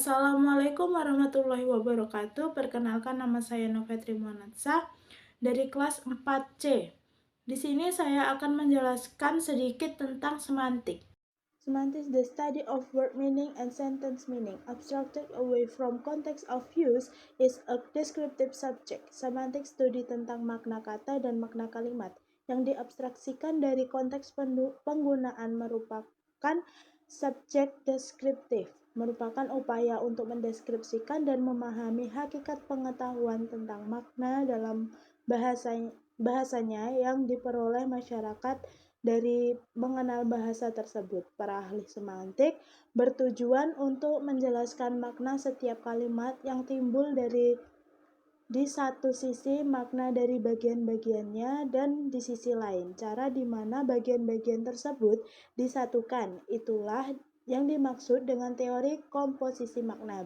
Assalamualaikum warahmatullahi wabarakatuh. Perkenalkan, nama saya Novetri Monatsa dari kelas 4C. Di sini saya akan menjelaskan sedikit tentang semantik. Semantics, the study of word meaning and sentence meaning, abstracted away from context of use, is a descriptive subject. Semantik studi tentang makna kata dan makna kalimat yang diabstraksikan dari konteks penggunaan merupakan subjek deskriptif, merupakan upaya untuk mendeskripsikan dan memahami hakikat pengetahuan tentang makna dalam bahasanya yang diperoleh masyarakat dari mengenal bahasa tersebut. Para ahli semantik bertujuan untuk menjelaskan makna setiap kalimat yang timbul dari di satu sisi makna dari bagian-bagiannya dan di sisi lain cara di mana bagian-bagian tersebut disatukan. Itulah yang dimaksud dengan teori komposisi makna.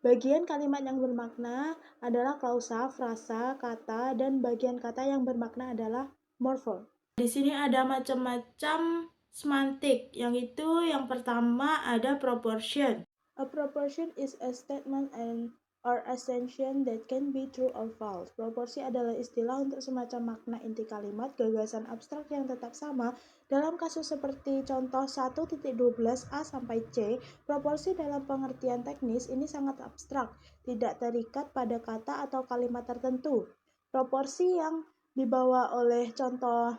Bagian kalimat yang bermakna adalah klausa, frasa, kata, dan bagian kata yang bermakna adalah morfem. Di sini ada macam-macam semantik, yang pertama ada proportion. A proportion is a statement or assumption that can be true or false. Proporsi adalah istilah untuk semacam makna inti kalimat, gagasan abstrak yang tetap sama. Dalam kasus seperti contoh 1.12a sampai C, proporsi dalam pengertian teknis ini sangat abstrak, tidak terikat pada kata atau kalimat tertentu. Proporsi yang dibawa oleh contoh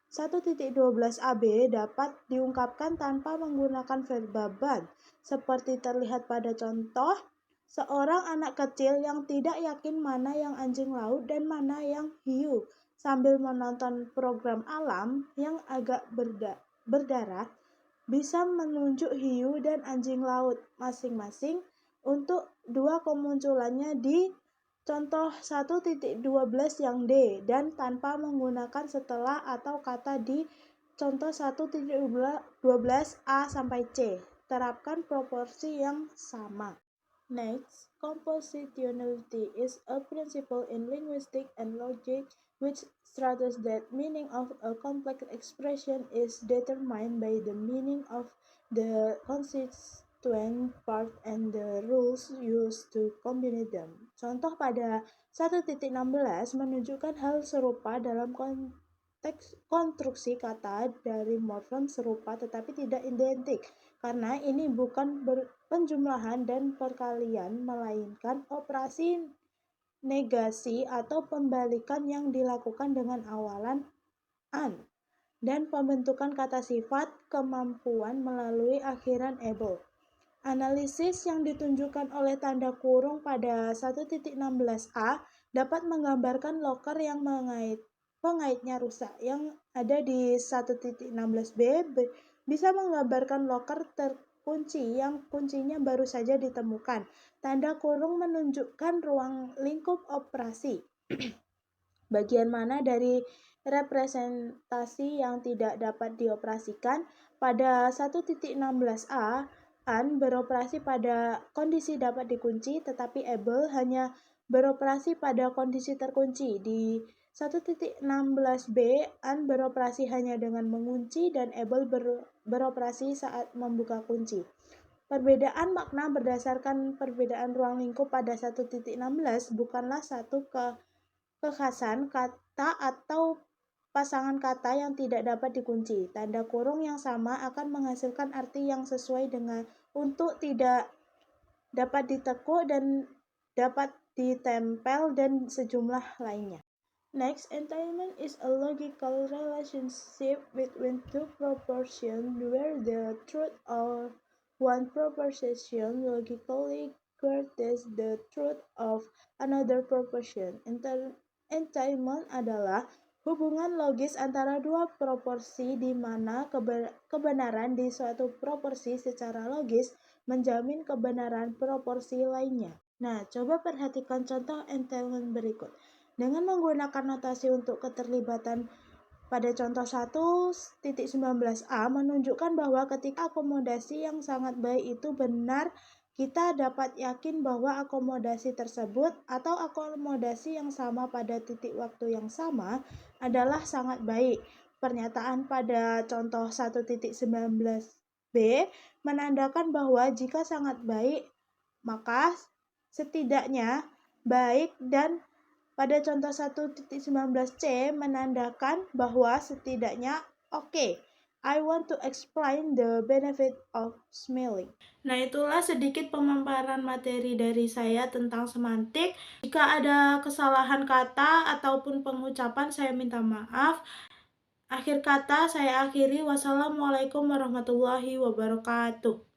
1.12ab dapat diungkapkan tanpa menggunakan verbaban, seperti terlihat pada contoh seorang anak kecil yang tidak yakin mana yang anjing laut dan mana yang hiu. Sambil menonton program alam yang agak berdarah, bisa menunjuk hiu dan anjing laut masing-masing untuk dua kemunculannya di contoh 1.12 yang D dan tanpa menggunakan setelah atau kata di contoh 1.12a sampai C. Terapkan proporsi yang sama. Next, compositionality is a principle in linguistics and logic which stresses that meaning of a complex expression is determined by the meaning of the constituent part and the rules used to combine them. Contoh pada 1.16 menunjukkan hal serupa dalam konteks konstruksi kata dari morfem serupa tetapi tidak identik, karena ini bukan penjumlahan dan perkalian, melainkan operasi negasi atau pembalikan yang dilakukan dengan awalan an, dan pembentukan kata sifat kemampuan melalui akhiran able. Analisis yang ditunjukkan oleh tanda kurung pada 1.16a dapat menggambarkan loker yang pengaitnya rusak. Yang ada di 1.16b bisa menggambarkan loker terkunci yang kuncinya baru saja ditemukan. Tanda kurung menunjukkan ruang lingkup operasi. Bagian mana dari representasi yang tidak dapat dioperasikan. Pada 1.16a, an beroperasi pada kondisi dapat dikunci, tetapi able hanya beroperasi pada kondisi terkunci. Di 1.16b, an beroperasi hanya dengan mengunci dan able beroperasi saat membuka kunci. Perbedaan makna berdasarkan perbedaan ruang lingkup pada 1.16 bukanlah satu kekhasan kata atau pasangan kata yang tidak dapat dikunci. Tanda kurung yang sama akan menghasilkan arti yang sesuai dengan untuk tidak dapat ditekuk dan dapat ditempel dan sejumlah lainnya. Next, entailment is a logical relationship between two propositions where the truth of one proposition logically guarantees the truth of another proposition. Entailment adalah hubungan logis antara dua proporsi di mana kebenaran di suatu proporsi secara logis menjamin kebenaran proporsi lainnya. Nah, coba perhatikan contoh entailment berikut. Dengan menggunakan notasi untuk keterlibatan pada contoh 1.19a menunjukkan bahwa ketika akomodasi yang sangat baik itu benar, kita dapat yakin bahwa akomodasi tersebut atau akomodasi yang sama pada titik waktu yang sama adalah sangat baik. Pernyataan pada contoh 1.19b menandakan bahwa jika sangat baik Maka setidaknya baik dan pada contoh 1.19c menandakan bahwa setidaknya oke. I want to explain the benefit of smiling. Nah, itulah sedikit pemaparan materi dari saya tentang semantik. Jika ada kesalahan kata ataupun pengucapan, saya minta maaf. Akhir kata saya akhiri. Wassalamualaikum warahmatullahi wabarakatuh.